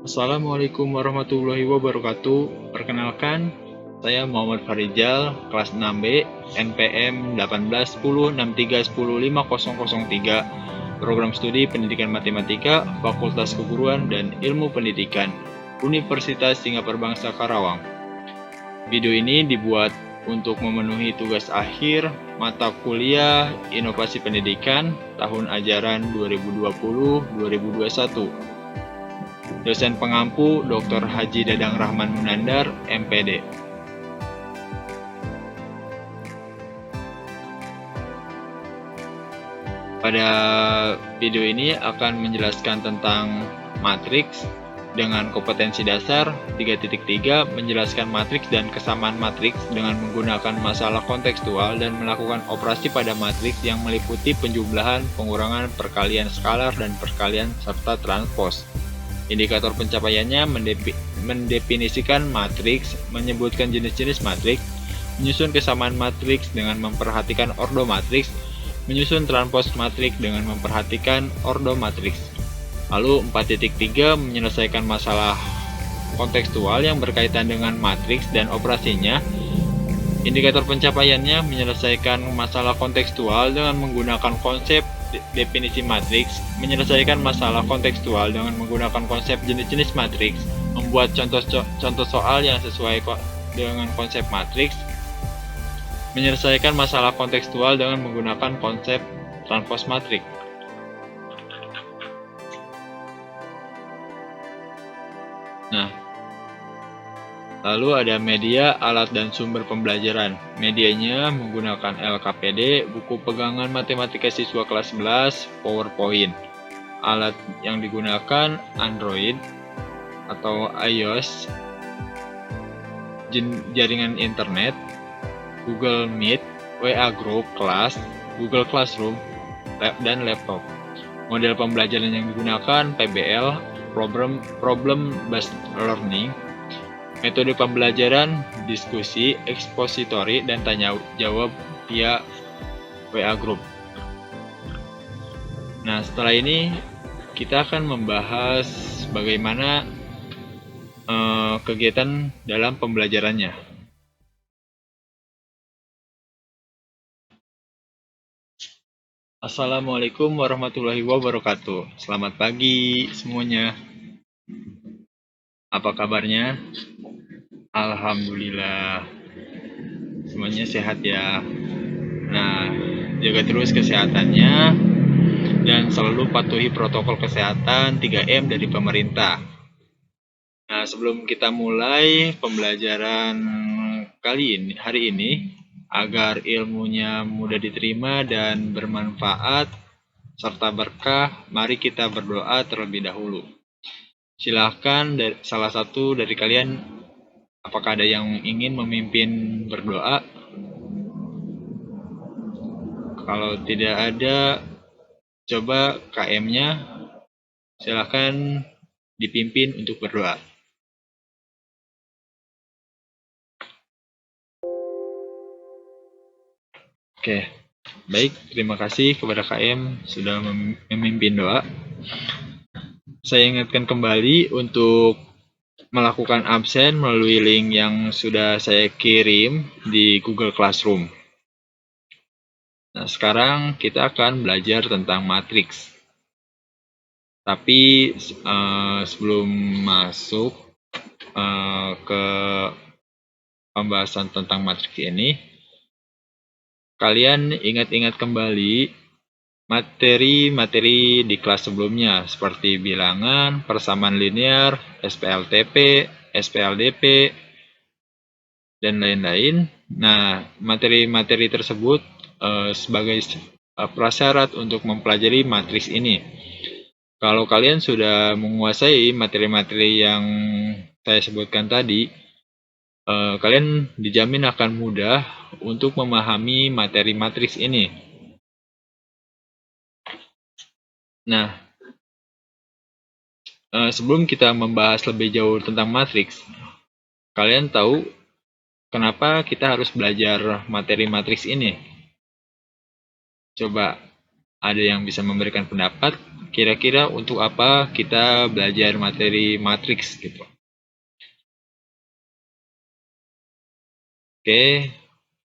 Assalamualaikum warahmatullahi wabarakatuh. Perkenalkan, saya Muhammad Farijal, kelas 6B, NPM 181063105003, Program Studi Pendidikan Matematika, Fakultas Keguruan dan Ilmu Pendidikan, Universitas Singapura Bangsa Karawang. Video ini dibuat untuk memenuhi tugas akhir mata kuliah Inovasi Pendidikan tahun ajaran 2020-2021. Dosen pengampu Dr. Haji Dadang Rahman Munandar, MPD. Pada video ini akan menjelaskan tentang matriks dengan kompetensi dasar 3.3, menjelaskan matriks dan kesamaan matriks dengan menggunakan masalah kontekstual dan melakukan operasi pada matriks yang meliputi penjumlahan, pengurangan, perkalian skalar, dan perkalian serta transpos. Indikator pencapaiannya mendefinisikan matriks, menyebutkan jenis-jenis matriks, menyusun kesamaan matriks dengan memperhatikan ordo matriks, menyusun transpos matriks dengan memperhatikan ordo matriks. Lalu 4.3 menyelesaikan masalah kontekstual yang berkaitan dengan matriks dan operasinya. Indikator pencapaiannya menyelesaikan masalah kontekstual dengan menggunakan konsep definisi matriks, menyelesaikan masalah kontekstual dengan menggunakan konsep jenis-jenis matriks, membuat contoh soal yang sesuai dengan konsep matriks, menyelesaikan masalah kontekstual dengan menggunakan konsep transpos matriks. Nah, lalu ada media, alat, dan sumber pembelajaran. Medianya menggunakan LKPD, buku pegangan matematika siswa kelas 11, PowerPoint. Alat yang digunakan Android atau iOS, jaringan internet, Google Meet, WA Group, kelas, Google Classroom, dan laptop. Model pembelajaran yang digunakan PBL, Problem Based Learning. Metode pembelajaran diskusi, ekspositori, dan tanya jawab via WA Group. Nah, setelah ini kita akan membahas bagaimana kegiatan dalam pembelajarannya. Assalamualaikum warahmatullahi wabarakatuh. Selamat pagi semuanya. Apa kabarnya? Alhamdulillah. Semuanya sehat ya. Nah, jaga terus kesehatannya dan selalu patuhi protokol kesehatan 3M dari pemerintah. Nah, sebelum kita mulai pembelajaran hari ini, agar ilmunya mudah diterima dan bermanfaat serta berkah, mari kita berdoa terlebih dahulu. Silahkan salah satu dari kalian, apakah ada yang ingin memimpin berdoa? Kalau tidak ada, coba KM-nya silahkan dipimpin untuk berdoa. Oke, baik, terima kasih kepada KM sudah memimpin doa. Saya ingatkan kembali untuk melakukan absen melalui link yang sudah saya kirim di Google Classroom. Nah, sekarang kita akan belajar tentang matriks. Tapi sebelum masuk ke pembahasan tentang matriks ini, kalian ingat-ingat kembali materi-materi di kelas sebelumnya seperti bilangan, persamaan linear, SPLTP, SPLDP, dan lain-lain. Nah, materi-materi tersebut sebagai prasyarat untuk mempelajari matriks ini. Kalau kalian sudah menguasai materi-materi yang saya sebutkan tadi, kalian dijamin akan mudah untuk memahami materi matriks ini. Nah, sebelum kita membahas lebih jauh tentang matriks, kalian tahu kenapa kita harus belajar materi matriks ini? Coba ada yang bisa memberikan pendapat kira-kira untuk apa kita belajar materi matriks gitu. Oke,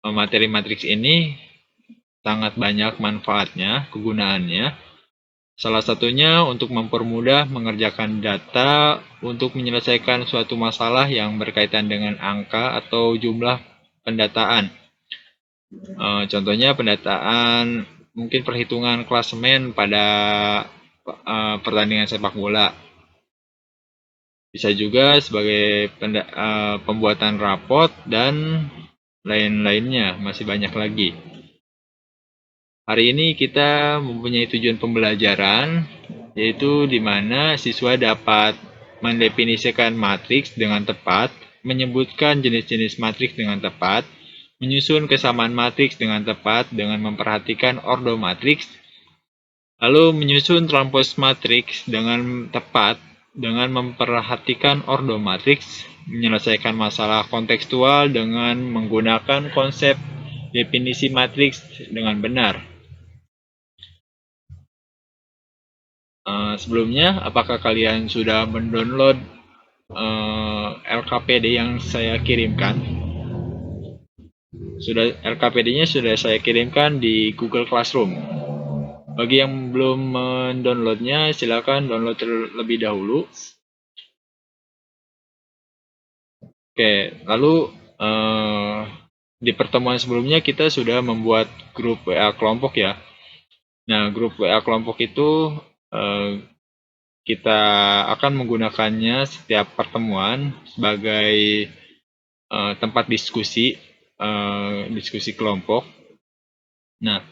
materi matriks ini sangat banyak manfaatnya, kegunaannya. Salah satunya untuk mempermudah mengerjakan data untuk menyelesaikan suatu masalah yang berkaitan dengan angka atau jumlah pendataan. Contohnya pendataan mungkin perhitungan klasemen pada pertandingan sepak bola. Bisa juga sebagai pembuatan rapot dan lain-lainnya, masih banyak lagi. Hari ini kita mempunyai tujuan pembelajaran, yaitu di mana siswa dapat mendefinisikan matriks dengan tepat, menyebutkan jenis-jenis matriks dengan tepat, menyusun kesamaan matriks dengan tepat dengan memperhatikan ordo matriks, lalu menyusun transpose matriks dengan tepat dengan memperhatikan ordo matriks, menyelesaikan masalah kontekstual dengan menggunakan konsep definisi matriks dengan benar. Sebelumnya, apakah kalian sudah mendownload LKPD yang saya kirimkan? LKPD-nya sudah saya kirimkan di Google Classroom. Bagi yang belum mendownloadnya, silakan download terlebih dahulu. Oke, lalu di pertemuan sebelumnya kita sudah membuat grup WA kelompok ya. Nah, grup WA kelompok itu kita akan menggunakannya setiap pertemuan sebagai tempat diskusi kelompok. Nah,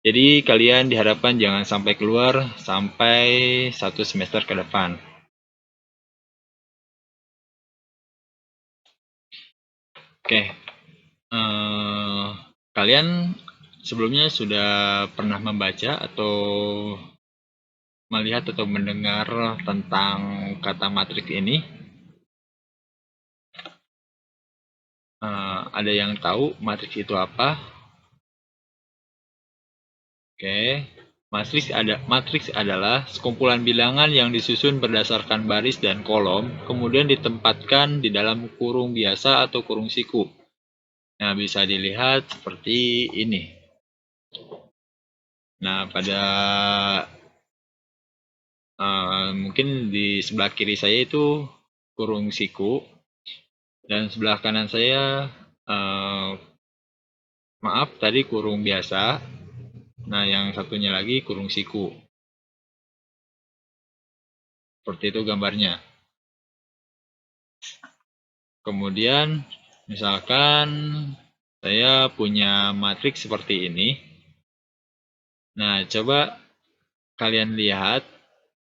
jadi kalian diharapkan jangan sampai keluar sampai 1 semester ke depan. Oke, kalian sebelumnya sudah pernah membaca atau melihat atau mendengar tentang kata matriks ini? Ada yang tahu matriks itu apa? Oke, matriks adalah sekumpulan bilangan yang disusun berdasarkan baris dan kolom, kemudian ditempatkan di dalam kurung biasa atau kurung siku. Nah, bisa dilihat seperti ini. Nah, pada mungkin di sebelah kiri saya itu kurung siku, dan sebelah kanan saya maaf tadi kurung biasa. Nah, yang satunya lagi kurung siku. Seperti itu gambarnya. Kemudian, misalkan saya punya matriks seperti ini. Nah, coba kalian lihat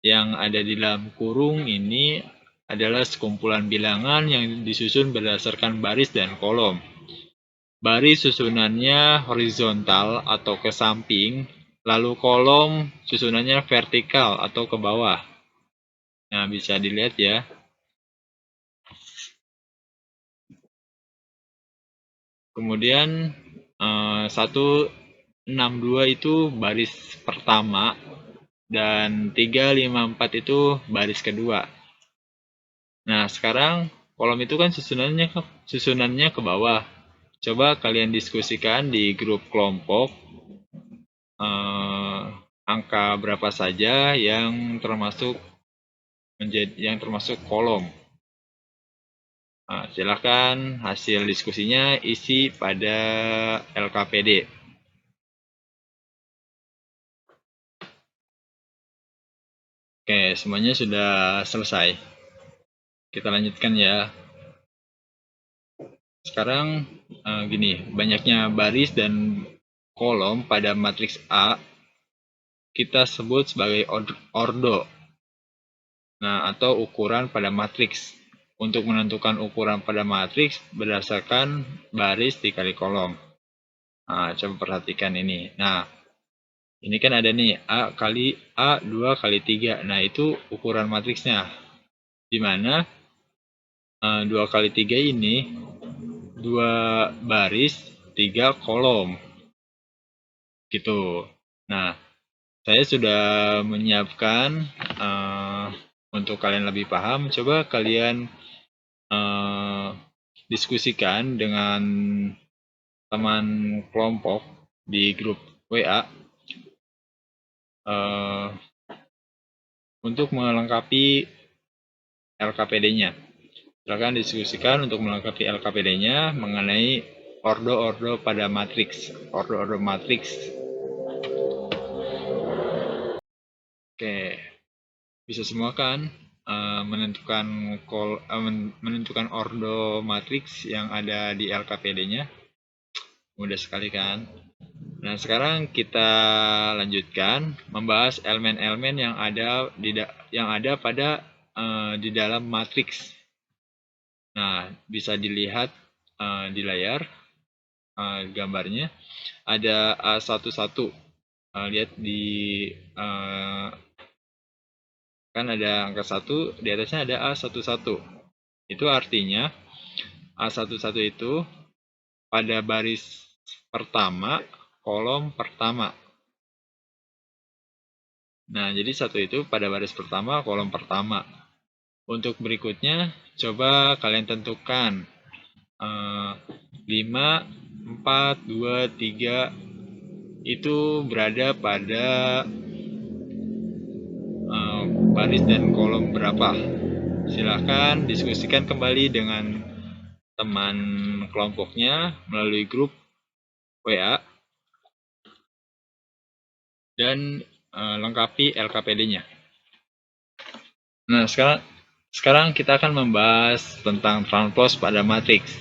yang ada di dalam kurung ini adalah sekumpulan bilangan yang disusun berdasarkan baris dan kolom. Baris susunannya horizontal atau ke samping, lalu kolom susunannya vertikal atau ke bawah. Nah, bisa dilihat ya. Kemudian 162 itu baris pertama dan 354 itu baris kedua. Nah, sekarang kolom itu kan susunannya ke bawah. Coba kalian diskusikan di grup kelompok angka berapa saja yang termasuk kolom. Nah, silakan hasil diskusinya isi pada LKPD. Oke, semuanya sudah selesai. Kita lanjutkan ya. Sekarang gini, banyaknya baris dan kolom pada matriks A kita sebut sebagai ordo. Nah, atau ukuran pada matriks. Untuk menentukan ukuran pada matriks berdasarkan baris dikali kolom. Nah, coba perhatikan ini. Nah, ini kan ada nih A kali A 2 kali 3. Nah, itu ukuran matriksnya. Di mana 2 kali 3 ini 2 baris, 3 kolom. Gitu. Nah, saya sudah menyiapkan untuk kalian lebih paham. Coba kalian diskusikan dengan teman kelompok di grup WA untuk melengkapi LKPD-nya. Silakan diskusikan untuk melengkapi LKPD-nya mengenai ordo-ordo pada matriks. Ordo-ordo matriks. Oke, bisa semua kan menentukan ordo matriks yang ada di LKPD-nya. Mudah sekali kan? Nah, sekarang kita lanjutkan membahas elemen-elemen yang ada pada di dalam matriks. Nah, bisa dilihat di layar gambarnya ada A11. Lihat di kan ada angka 1, di atasnya ada A11. Itu artinya A11 itu pada baris pertama, kolom pertama. Nah, jadi 1 itu pada baris pertama, kolom pertama. Untuk berikutnya, coba kalian tentukan 5, 4, 2, 3 itu berada pada baris dan kolom berapa. Silahkan diskusikan kembali dengan teman kelompoknya melalui grup WA dan lengkapi LKPD-nya. Nah, sekarang kita akan membahas tentang transpose pada matriks.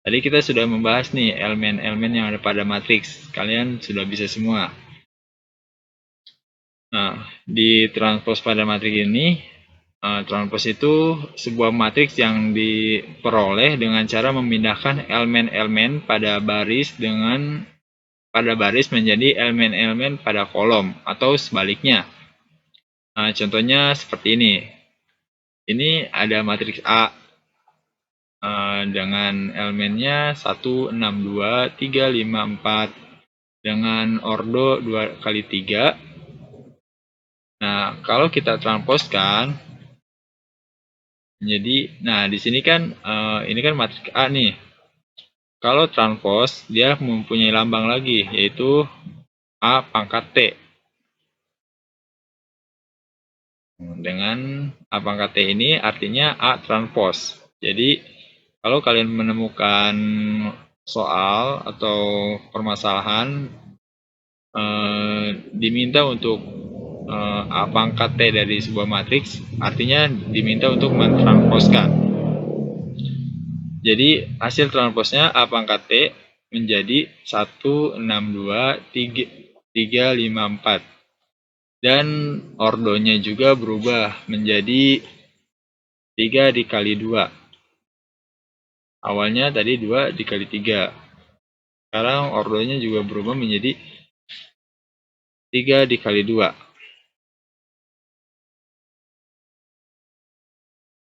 Tadi kita sudah membahas nih elemen-elemen yang ada pada matriks. Kalian sudah bisa semua. Nah, di transpose pada matriks ini, transpose itu sebuah matriks yang diperoleh dengan cara memindahkan elemen-elemen pada baris menjadi elemen-elemen pada kolom atau sebaliknya. Nah, contohnya seperti ini. Ini ada matriks A dengan elemennya 1, 6, 2, 3, 5, 4 dengan ordo 2 kali 3. Nah, kalau kita transposkan jadi, nah di sini kan ini kan matriks A nih. Kalau transpose dia mempunyai lambang lagi yaitu A pangkat T. Dengan A pangkat T ini artinya A transpose. Jadi kalau kalian menemukan soal atau permasalahan diminta untuk A pangkat T dari sebuah matriks, artinya diminta untuk mentranspozkan. Jadi hasil transposnya A pangkat T menjadi 1, 6, 2, 3, 5, 4. Dan ordonya juga berubah menjadi 3 dikali 2. Awalnya tadi 2 dikali 3. Sekarang ordonya juga berubah menjadi 3 dikali 2.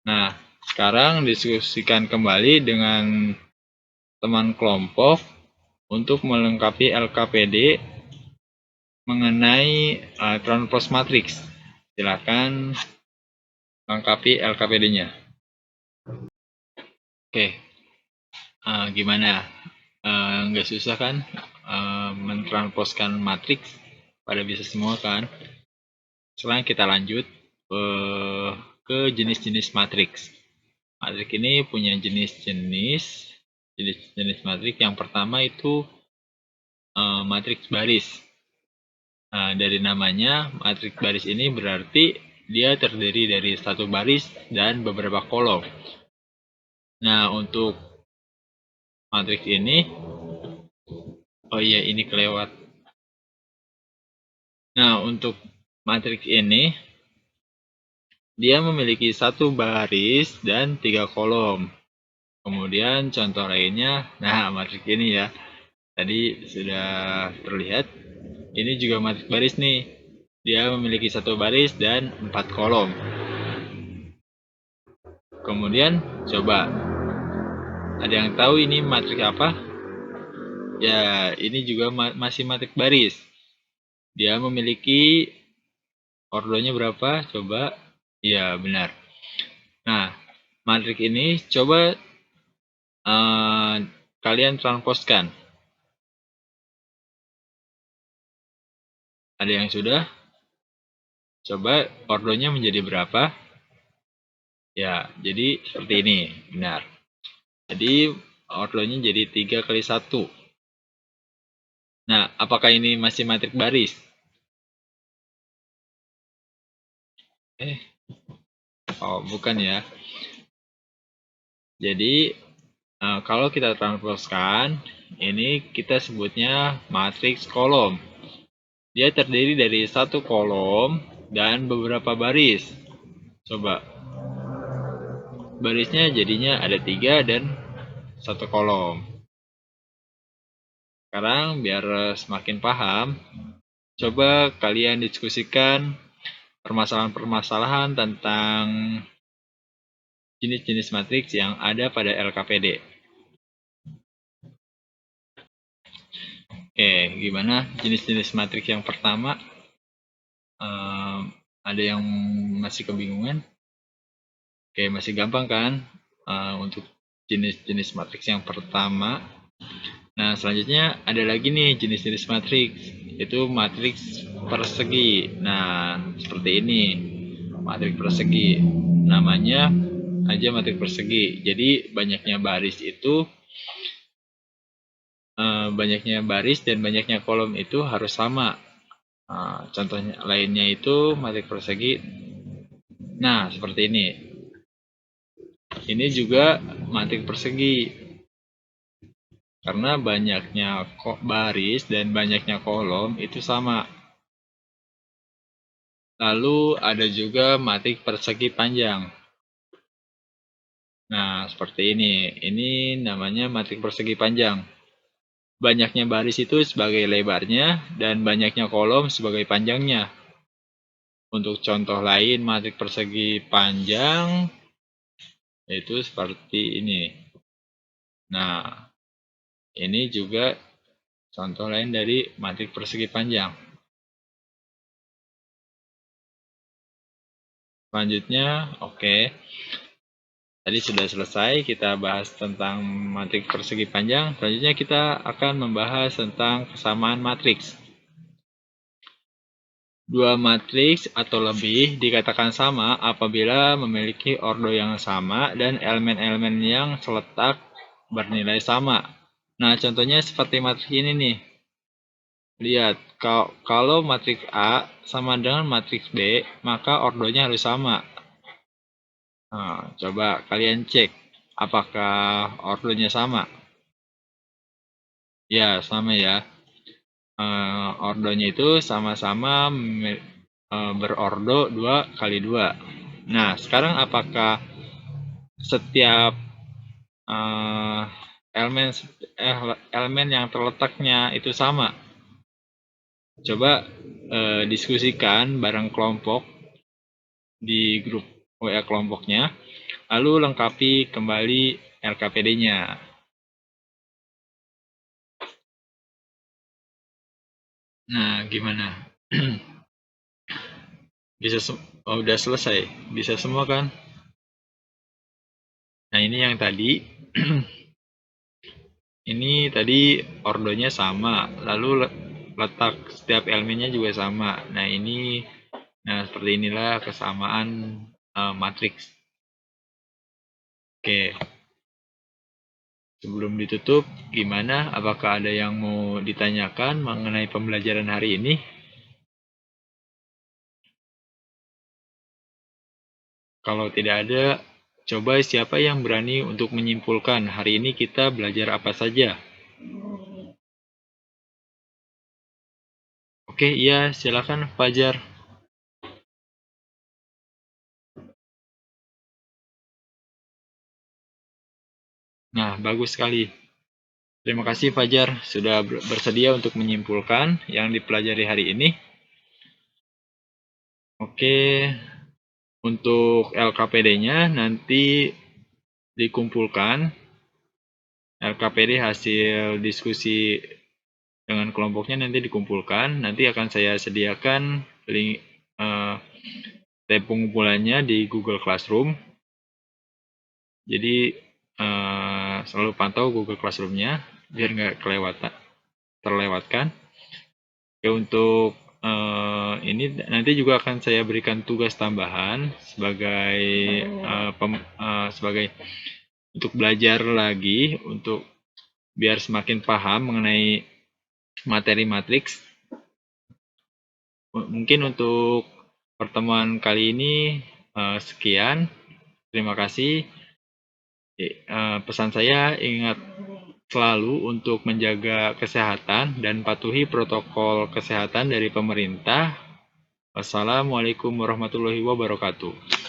Nah, sekarang diskusikan kembali dengan teman kelompok untuk melengkapi LKPD mengenai transpose matriks. Silakan lengkapi LKPD-nya. Oke, gimana? Nggak susah kan mentranspozkan matriks? Pada bisa semua kan? Sekarang kita lanjut ke jenis-jenis matriks. Matriks ini punya jenis-jenis matriks. Yang pertama itu matriks baris. Nah, dari namanya, matriks baris ini berarti dia terdiri dari satu baris dan beberapa kolom. Nah, untuk matriks ini, oh iya ini kelewat. Nah, untuk matriks ini, dia memiliki satu baris dan 3 kolom. Kemudian contoh lainnya, nah matriks ini ya, tadi sudah terlihat. Ini juga matriks baris nih. Dia memiliki satu baris dan 4 kolom. Kemudian coba, ada yang tahu ini matriks apa? Ya, ini juga masih matriks baris. Dia memiliki ordonya berapa? Coba. Iya, benar. Nah, matriks ini coba kalian transposkan. Ada yang sudah? Coba ordonya menjadi berapa? Ya, jadi seperti ini. Benar. Jadi ordonya jadi 3 kali 1. Nah, apakah ini masih matriks baris? Oh, bukan ya. Jadi, kalau kita transposkan, ini kita sebutnya matriks kolom. Dia terdiri dari satu kolom dan beberapa baris. Coba. Barisnya jadinya ada 3 dan satu kolom. Sekarang biar semakin paham, coba kalian diskusikan permasalahan-permasalahan tentang jenis-jenis matriks yang ada pada LKPD. Oke, gimana jenis-jenis matriks yang pertama? Ada yang masih kebingungan? Oke, masih gampang kan? Untuk jenis-jenis matriks yang pertama. Nah, selanjutnya ada lagi nih jenis-jenis matriks, yaitu matriks persegi. Nah, seperti ini. Matriks persegi. Namanya aja matriks persegi. Jadi, banyaknya baris dan banyaknya kolom itu harus sama. Contohnya lainnya itu matriks persegi. Nah, seperti ini. Ini juga matriks persegi. Karena banyaknya baris dan banyaknya kolom itu sama. Lalu ada juga matriks persegi panjang. Nah, seperti ini. Ini namanya matriks persegi panjang. Banyaknya baris itu sebagai lebarnya dan banyaknya kolom sebagai panjangnya. Untuk contoh lain matriks persegi panjang itu seperti ini. Nah, ini juga contoh lain dari matriks persegi panjang. Selanjutnya, oke. Tadi sudah selesai kita bahas tentang matriks persegi panjang. Selanjutnya kita akan membahas tentang kesamaan matriks. Dua matriks atau lebih dikatakan sama apabila memiliki ordo yang sama dan elemen-elemen yang seletak bernilai sama. Nah, contohnya seperti matriks ini nih. Lihat, kalau matriks A sama dengan matriks B, maka ordonya harus sama. Nah, coba kalian cek apakah ordonya sama. Ya, sama ya. Ordonya itu sama-sama berordo 2 kali 2. Nah, sekarang apakah setiap elemen yang terletaknya itu sama? Coba diskusikan bareng kelompok di grup WA kelompoknya, lalu lengkapi kembali LKPD-nya. Nah, gimana? Udah selesai? Bisa semua kan? Nah, ini yang tadi. Ini tadi ordonya sama, lalu letak setiap elemennya juga sama. Nah, seperti inilah kesamaan matriks. Oke. Sebelum ditutup, gimana? Apakah ada yang mau ditanyakan mengenai pembelajaran hari ini? Kalau tidak ada, coba siapa yang berani untuk menyimpulkan hari ini kita belajar apa saja? Oke, iya, silakan Fajar. Nah, bagus sekali. Terima kasih Fajar sudah bersedia untuk menyimpulkan yang dipelajari hari ini. Oke, untuk LKPD-nya nanti dikumpulkan. LKPD hasil diskusi dengan kelompoknya nanti dikumpulkan. Nanti akan saya sediakan link tab pengumpulannya di Google Classroom. Jadi selalu pantau Google Classroom-nya biar nggak terlewatkan. Oke, untuk ini nanti juga akan saya berikan tugas tambahan sebagai untuk belajar lagi, untuk biar semakin paham mengenai materi matriks. Mungkin untuk pertemuan kali ini sekian. Terima kasih. Pesan saya, ingat selalu untuk menjaga kesehatan dan patuhi protokol kesehatan dari pemerintah. Wassalamualaikum warahmatullahi wabarakatuh.